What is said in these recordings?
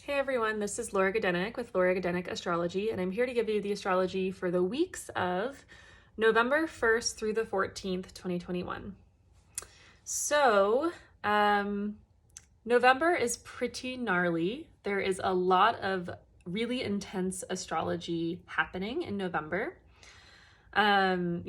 Hey everyone, this is Laura Gadenik with Laura Gadenik Astrology, and I'm here to give you the astrology for the weeks of November 1st through the 14th, 2021. So, November is pretty gnarly. There is a lot of really intense astrology happening in November. This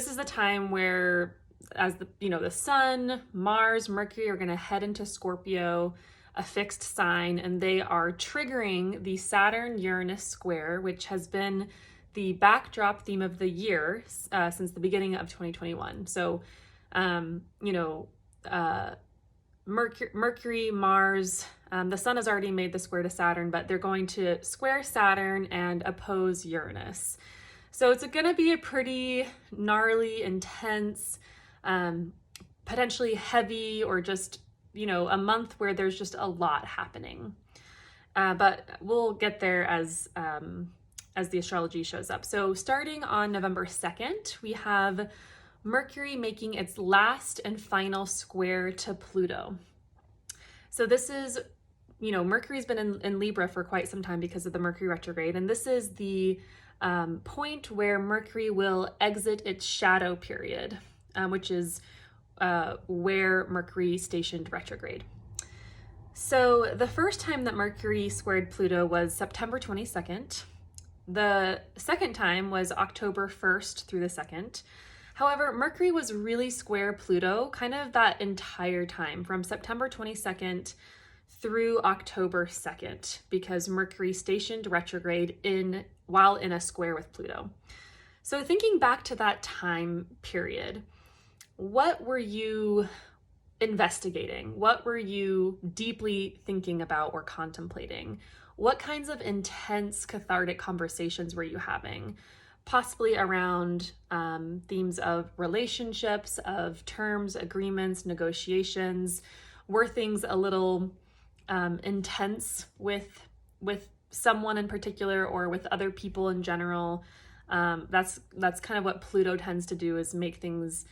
is the time where the sun, Mars, Mercury are going to head into Scorpio, a fixed sign, and they are triggering the Saturn-Uranus square, which has been the backdrop theme of the year since the beginning of 2021. So, Mercury, Mars, the sun has already made the square to Saturn, but they're going to square Saturn and oppose Uranus. So it's going to be a pretty gnarly, intense, potentially heavy, or just, a month where there's just a lot happening. But we'll get there as the astrology shows up. So starting on November 2nd, we have Mercury making its last and final square to Pluto. So this is, Mercury's been in Libra for quite some time because of the Mercury retrograde, and this is the point where Mercury will exit its shadow period, which is where Mercury stationed retrograde. So the first time that Mercury squared Pluto was September 22nd. The second time was October 1st through the 2nd. However, Mercury was really square Pluto kind of that entire time from September 22nd through October 2nd, because Mercury stationed retrograde while in a square with Pluto. So thinking back to that time period, what were you investigating? What were you deeply thinking about or contemplating? What kinds of intense cathartic conversations were you having? Possibly around themes of relationships, of terms, agreements, negotiations. Were things a little intense with someone in particular, or with other people in general? That's kind of what Pluto tends to do, is make things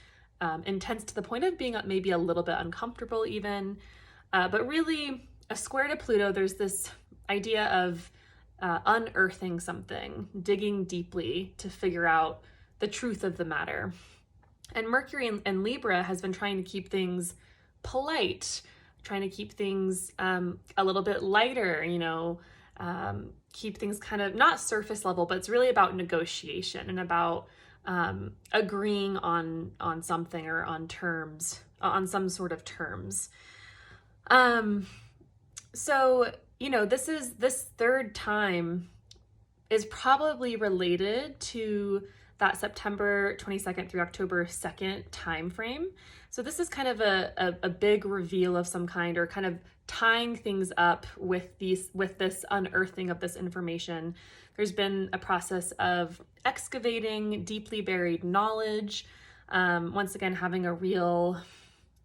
intense to the point of being maybe a little bit uncomfortable even. But really, a square to Pluto, there's this idea of unearthing something, digging deeply to figure out the truth of the matter. And Mercury in Libra has been trying to keep things polite, trying to keep things a little bit lighter, keep things kind of not surface level, but it's really about negotiation and about agreeing on something, or on terms, on some sort of terms. So, this third time is probably related to that September 22nd through October 2nd time frame. So this is kind of a big reveal of some kind, or kind of tying things up with this unearthing of this information. There's been a process of excavating deeply buried knowledge, once again having a real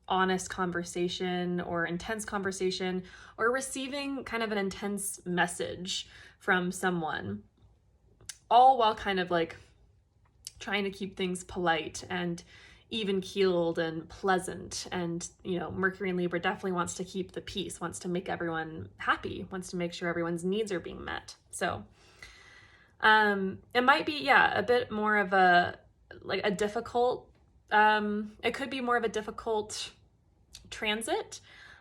honest conversation or intense conversation, or receiving kind of an intense message from someone, all while kind of like trying to keep things polite and even keeled and pleasant. And Mercury in Libra definitely wants to keep the peace, wants to make everyone happy, wants to make sure everyone's needs are being met. So it might be a bit more of a difficult, it could be more of a difficult transit,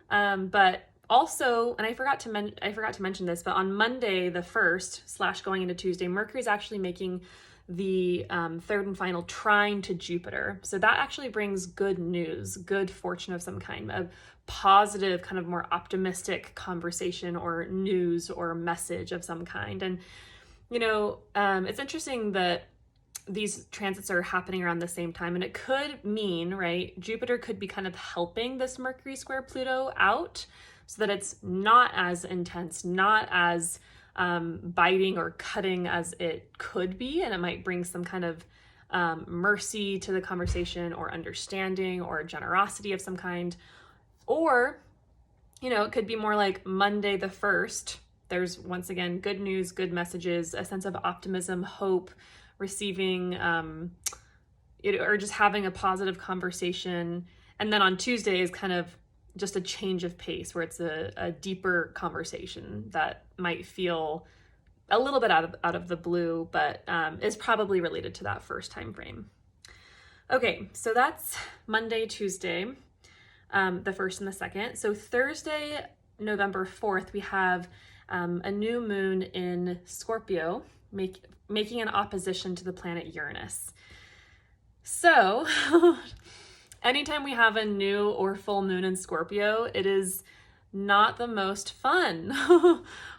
but also, and I forgot to mention this, but on Monday the 1st / going into Tuesday, Mercury is actually making the third and final trine to Jupiter. So that actually brings good news, good fortune of some kind, a positive, kind of more optimistic conversation or news or message of some kind. And it's interesting that these transits are happening around the same time, and it could mean, right, Jupiter could be kind of helping this Mercury square Pluto out so that it's not as intense, not as biting or cutting as it could be, and it might bring some kind of mercy to the conversation, or understanding, or generosity of some kind. Or it could be more like Monday the 1st. There's, once again, good news, good messages, a sense of optimism, hope, receiving, or just having a positive conversation. And then on Tuesday is kind of just a change of pace, where it's a deeper conversation that might feel a little bit out of the blue, but is probably related to that first time frame. Okay, so that's Monday, Tuesday, the 1st and the 2nd. So Thursday, November 4th, we have a new moon in Scorpio, making an opposition to the planet Uranus. So anytime we have a new or full moon in Scorpio, it is not the most fun.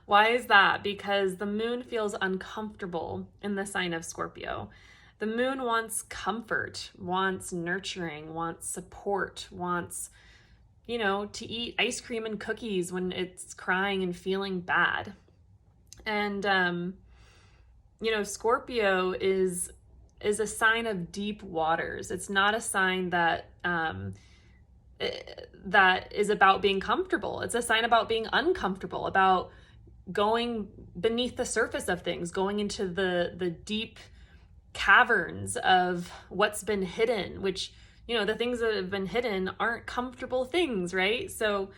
Why is that? Because the moon feels uncomfortable in the sign of Scorpio. The moon wants comfort, wants nurturing, wants support, wants, to eat ice cream and cookies when it's crying and feeling bad. And, Scorpio is a sign of deep waters. It's not a sign that is about being comfortable. It's a sign about being uncomfortable, about going beneath the surface of things, going into the deep caverns of what's been hidden, which, the things that have been hidden aren't comfortable things, right? So,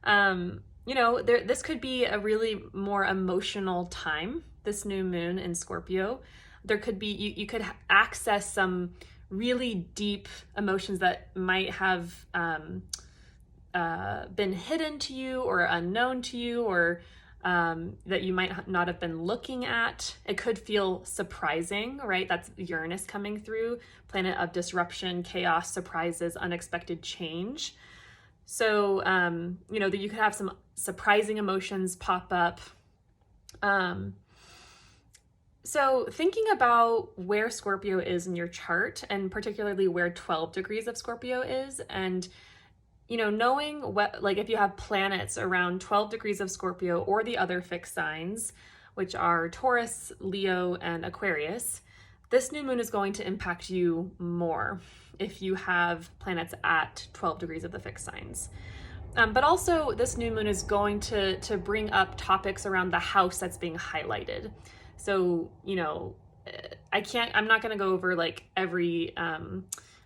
this could be a really more emotional time, this new moon in Scorpio. There could be, you could access some really deep emotions that might have been hidden to you or unknown to you, or that you might not have been looking at. It could feel surprising, right? That's Uranus coming through, planet of disruption, chaos, surprises, unexpected change. So, that you could have some surprising emotions pop up. So thinking about where Scorpio is in your chart, and particularly where 12 degrees of Scorpio is, and knowing what, like, if you have planets around 12 degrees of Scorpio or the other fixed signs, which are Taurus, Leo, and Aquarius, this new moon is going to impact you more if you have planets at 12 degrees of the fixed signs. But also, this new moon is going to bring up topics around the house that's being highlighted. So, I'm not going to go over like every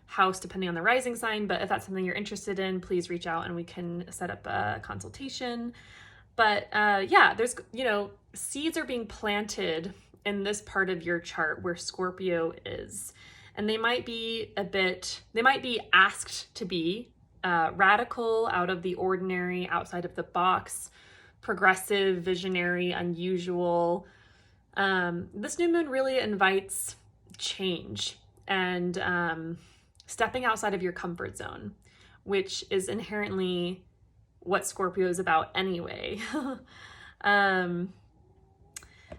house depending on the rising sign, but if that's something you're interested in, please reach out and we can set up a consultation. But there's, seeds are being planted in this part of your chart where Scorpio is. And they might be asked to be radical, out of the ordinary, outside of the box, progressive, visionary, unusual. This new moon really invites change and stepping outside of your comfort zone, which is inherently what Scorpio is about anyway.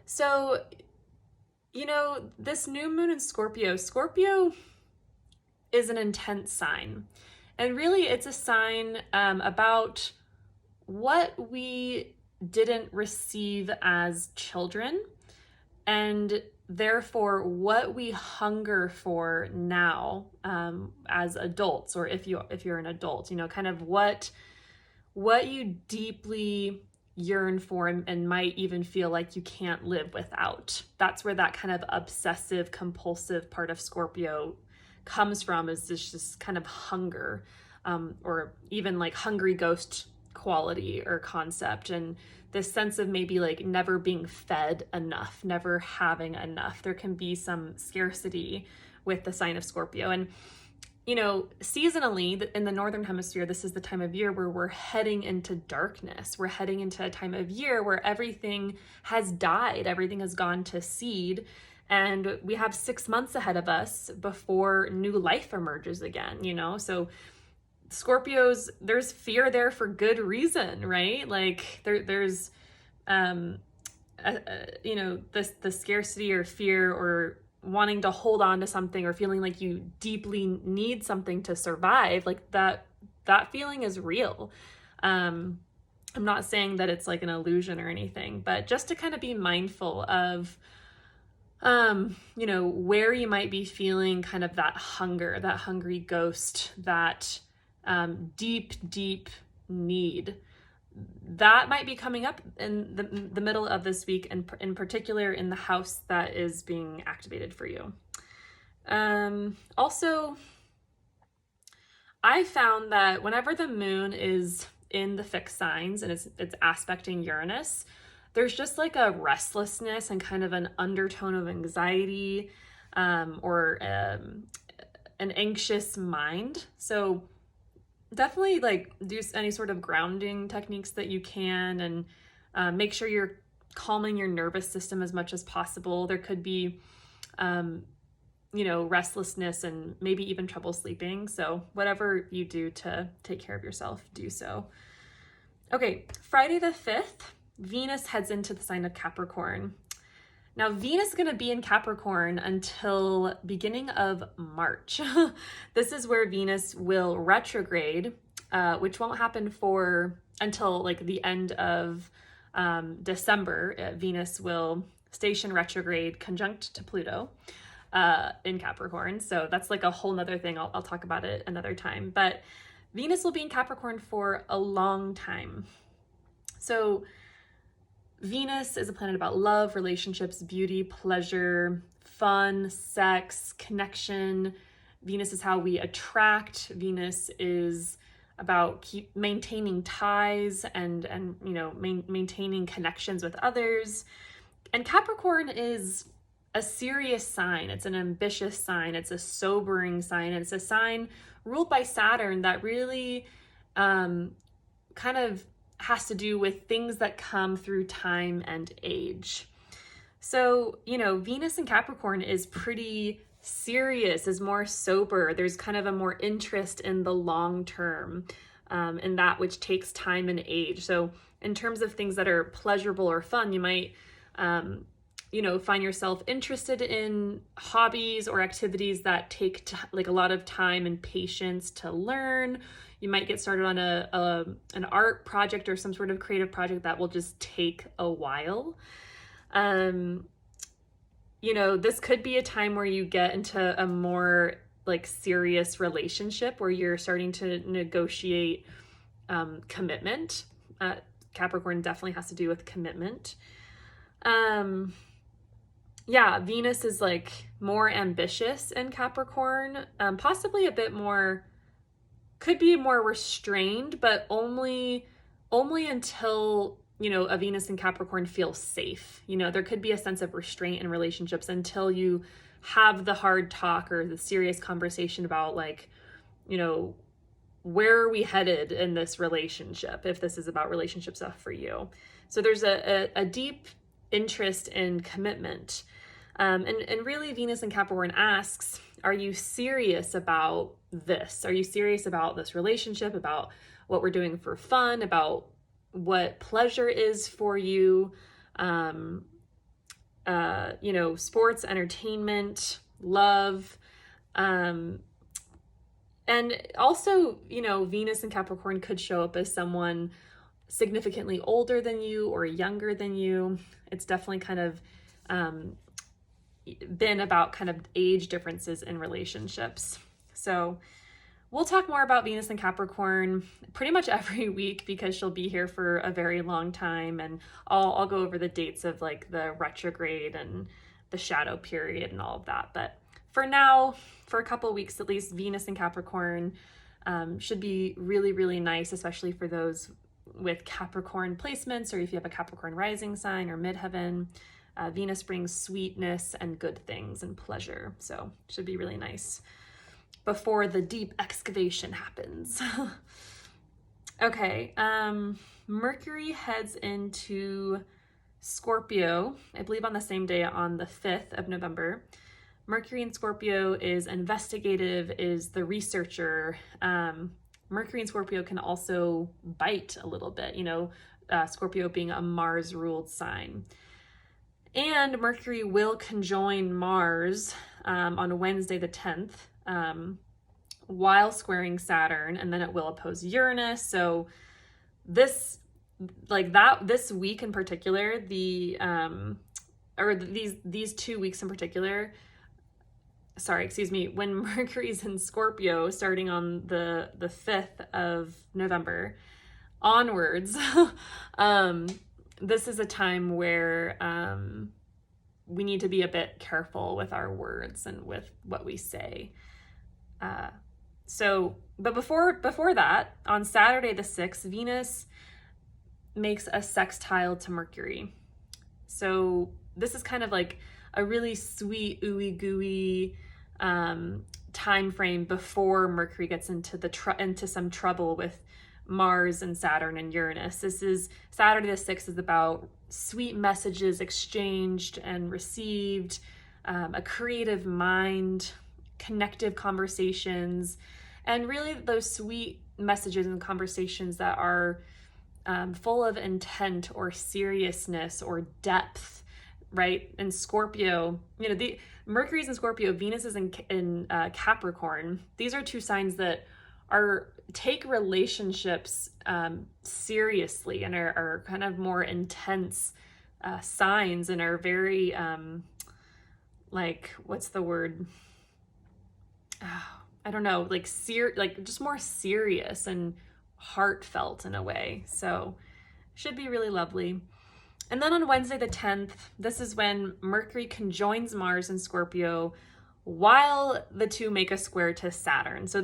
So, this new moon in Scorpio is an intense sign. And really, it's a sign about what we didn't receive as children, and therefore what we hunger for now as adults, or if you're an adult, kind of what you deeply yearn for and might even feel like you can't live without. That's where that kind of obsessive compulsive part of Scorpio comes from, is this kind of hunger, or even like hungry ghost quality or concept, and this sense of maybe like never being fed enough, never having enough. There can be some scarcity with the sign of Scorpio. And seasonally in the Northern Hemisphere, this is the time of year where we're heading into darkness. We're heading into a time of year where everything has died, everything has gone to seed, and we have 6 months ahead of us before new life emerges again, So Scorpios, there's fear there for good reason, right? Like there's, the scarcity or fear or wanting to hold on to something or feeling like you deeply need something to survive. Like that feeling is real. I'm not saying that it's like an illusion or anything, but just to kind of be mindful of, where you might be feeling kind of that hunger, that hungry ghost, that deep need that might be coming up in the middle of this week, and in particular in the house that is being activated for you. Also, I found that whenever the moon is in the fixed signs and it's aspecting Uranus, there's just like a restlessness and kind of an undertone of anxiety, or an anxious mind. So definitely like do any sort of grounding techniques that you can, and make sure you're calming your nervous system as much as possible. There could be restlessness and maybe even trouble sleeping. So whatever you do to take care of yourself, do so. Okay, Friday the 5th, Venus heads into the sign of Capricorn. Now, Venus is going to be in Capricorn until beginning of March. This is where Venus will retrograde, which won't happen until like the end of December. Venus will station retrograde conjunct to Pluto in Capricorn. So that's like a whole nother thing. I'll talk about it another time. But Venus will be in Capricorn for a long time. So Venus is a planet about love, relationships, beauty, pleasure, fun, sex, connection. Venus is how we attract. Venus is about maintaining ties and maintaining connections with others. And Capricorn is a serious sign. It's an ambitious sign. It's a sobering sign. It's a sign ruled by Saturn that really kind of has to do with things that come through time and age. So, Venus in Capricorn is pretty serious, is more sober. There's kind of a more interest in the long term, in that which takes time and age. So in terms of things that are pleasurable or fun, you might, find yourself interested in hobbies or activities that take like a lot of time and patience to learn. You might get started on an art project or some sort of creative project that will just take a while. This could be a time where you get into a more like serious relationship where you're starting to negotiate commitment. Capricorn definitely has to do with commitment. Venus is like more ambitious in Capricorn, possibly a bit more, could be more restrained, but only until, a Venus in Capricorn feels safe. There could be a sense of restraint in relationships until you have the hard talk or the serious conversation about like, where are we headed in this relationship, if this is about relationship stuff for you. So there's a deep interest in commitment. And really Venus in Capricorn asks, are you serious about this? Are you serious about this relationship, about what we're doing for fun, about what pleasure is for you? Sports, entertainment, love. And also, Venus in Capricorn could show up as someone significantly older than you or younger than you. It's definitely kind of been about kind of age differences in relationships. So we'll talk more about Venus in Capricorn pretty much every week because she'll be here for a very long time, and I'll go over the dates of like the retrograde and the shadow period and all of that. But for now, for a couple of weeks at least, Venus in Capricorn should be really, really nice, especially for those with Capricorn placements, or if you have a Capricorn rising sign or midheaven. Venus brings sweetness and good things and pleasure, so should be really nice before the deep excavation happens. Okay, Mercury heads into Scorpio, I believe on the same day, on the 5th of November. Mercury in Scorpio is investigative, is the researcher. Mercury in Scorpio can also bite a little bit, Scorpio being a Mars-ruled sign. And Mercury will conjoin Mars on Wednesday the 10th, while squaring Saturn, and then it will oppose Uranus. So this week in particular, these 2 weeks in particular, when Mercury's in Scorpio starting on the 5th of November onwards, this is a time where we need to be a bit careful with our words and with what we say. But before that, on Saturday the 6th, Venus makes a sextile to Mercury. So this is kind of like a really sweet, ooey gooey time frame before Mercury gets into some trouble with Mars and Saturn and Uranus. This is Saturday the 6th is about sweet messages exchanged and received, a creative mind, connective conversations, and really those sweet messages and conversations that are full of intent or seriousness or depth, right? And Scorpio, the Mercury's in Scorpio, Venus is in Capricorn. These are two signs that take relationships seriously and are kind of more intense signs and are very what's the word? I don't know, like just more serious and heartfelt in a way. So should be really lovely. And then on Wednesday the 10th, this is when Mercury conjoins Mars in Scorpio while the two make a square to Saturn. So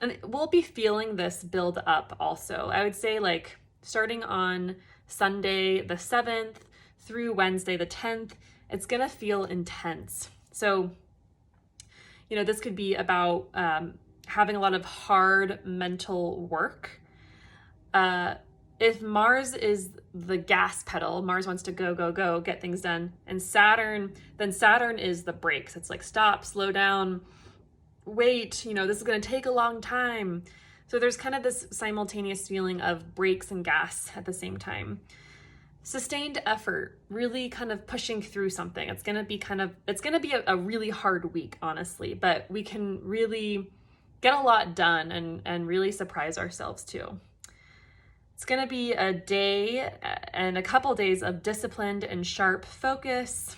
and we'll be feeling this build up also. I would say like starting on Sunday the 7th through Wednesday the 10th, it's gonna feel intense. So, this could be about having a lot of hard mental work. If Mars is the gas pedal, Mars wants to go, go, go, get things done. And Saturn is the brakes. It's like, stop, slow down, wait, this is going to take a long time. So there's kind of this simultaneous feeling of brakes and gas at the same time. Sustained effort, really kind of pushing through something. It's going to be a really hard week, honestly, but we can really get a lot done and really surprise ourselves too. It's going to be a day and a couple days of disciplined and sharp focus.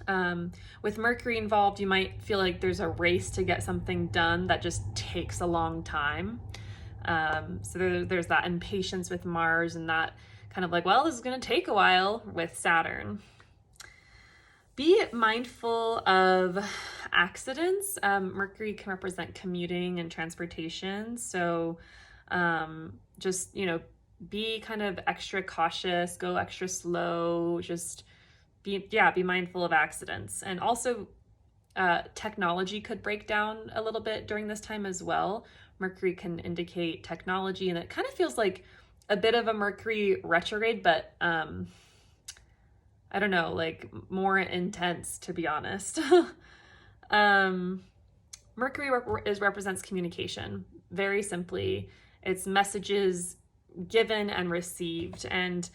With Mercury involved, you might feel like there's a race to get something done that just takes a long time. So there's that impatience with Mars and that kind of like, well, this is going to take a while with Saturn. Be mindful of accidents. Mercury can represent commuting and transportation. So just, be kind of extra cautious, go extra slow, just be mindful of accidents. And also technology could break down a little bit during this time as well. Mercury can indicate technology, and it kind of feels like a bit of a Mercury retrograde, but I don't know, like more intense, to be honest. Mercury represents communication. Very simply, it's messages given and received. And,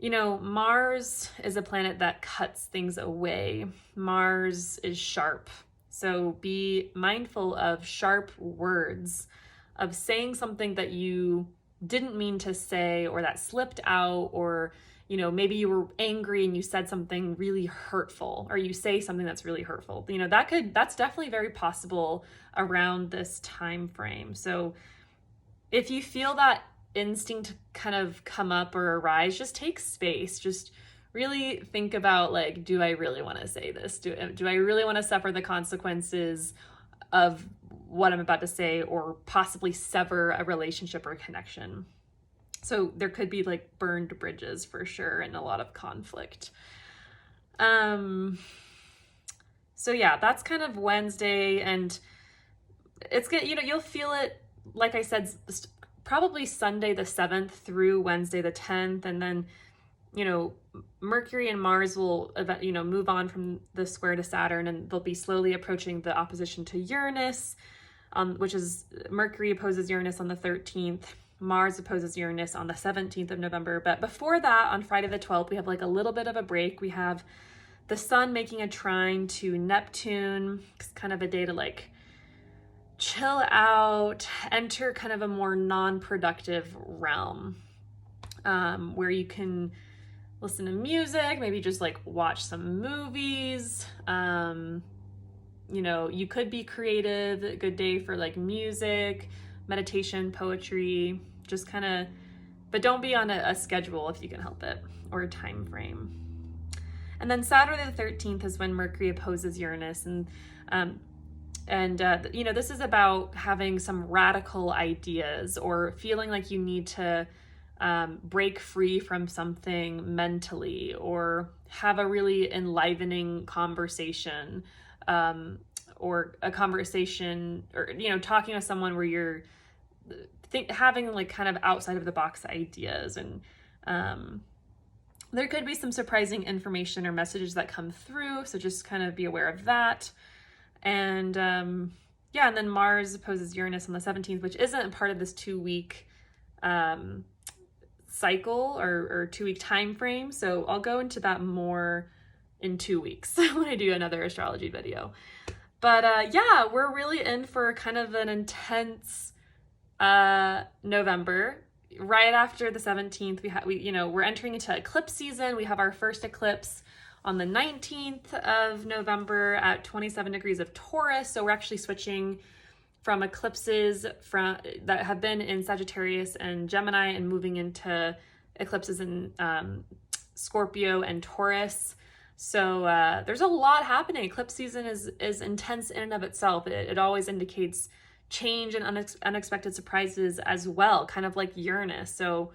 Mars is a planet that cuts things away. Mars is sharp. So be mindful of sharp words, of saying something that you didn't mean to say or that slipped out, or maybe you were angry and you said something really hurtful, or you say something that's really hurtful. That's definitely very possible around this time frame. So if you feel that instinct kind of come up or arise, just take space. Just really think about, like, do I really want to say this? Do I really want to suffer the consequences of what I'm about to say, or possibly sever a relationship or connection? So there could be like burned bridges for sure, and a lot of conflict. So yeah, that's kind of Wednesday, and it's good. You'll feel it, like I said, probably Sunday the 7th through Wednesday the 10th, and then Mercury and Mars will move on from the square to Saturn, and they'll be slowly approaching the opposition to Uranus, which is Mercury opposes Uranus on the 13th. Mars opposes Uranus on the 17th of November. But before that, on Friday the 12th, we have like a little bit of a break. We have the Sun making a trine to Neptune. It's kind of a day to like chill out, enter kind of a more non-productive realm, where you can listen to music, maybe just like watch some movies. You could be creative. A good day for like music, meditation, poetry, just kind of, but don't be on a schedule if you can help it, or a time frame. And then Saturday the 13th is when Mercury opposes Uranus, and And, you know, this is about having some radical ideas or feeling like you need to break free from something mentally or have a really enlivening conversation, or a conversation, or, you know, talking with someone where you're having like kind of outside of the box ideas. And there could be some surprising information or messages that come through. So just kind of be aware of that. And yeah, and then Mars opposes Uranus on the 17th, which isn't part of this 2-week cycle or 2-week time frame. So I'll go into that more in 2 weeks when I do another astrology video. But yeah, we're really in for kind of an intense November. Right after the 17th, we're entering into eclipse season. We have our first eclipse on the 19th of November at 27 degrees of Taurus. So we're actually switching from eclipses that have been in Sagittarius and Gemini and moving into eclipses in Scorpio and Taurus. So there's a lot happening. Eclipse season is intense in and of itself. It always indicates change and unexpected surprises as well, kind of like Uranus. So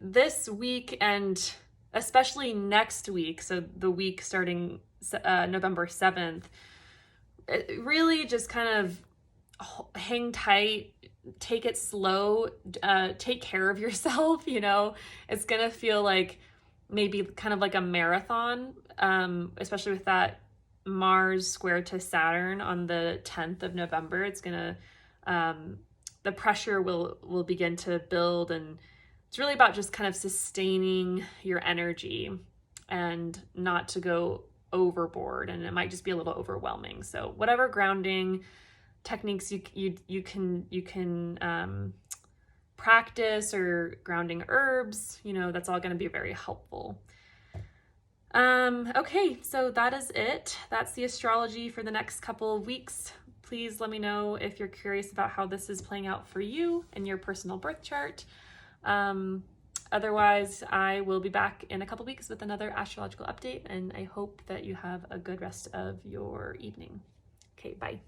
this week and especially next week, so the week starting November 7th, really just kind of hang tight, take it slow, take care of yourself. You know, it's gonna feel like maybe kind of like a marathon, especially with that Mars square to Saturn on the 10th of November. It's gonna, the pressure will begin to build, and it's really about just kind of sustaining your energy and not to go overboard, and it might just be a little overwhelming. So whatever grounding techniques you can practice, or grounding herbs, you know, that's all going to be very helpful. Okay, so that is it. That's the astrology for the next couple of weeks. Please let me know if you're curious about how this is playing out for you in your personal birth chart. Otherwise, I will be back in a couple weeks with another astrological update, and I hope that you have a good rest of your evening. Okay, bye.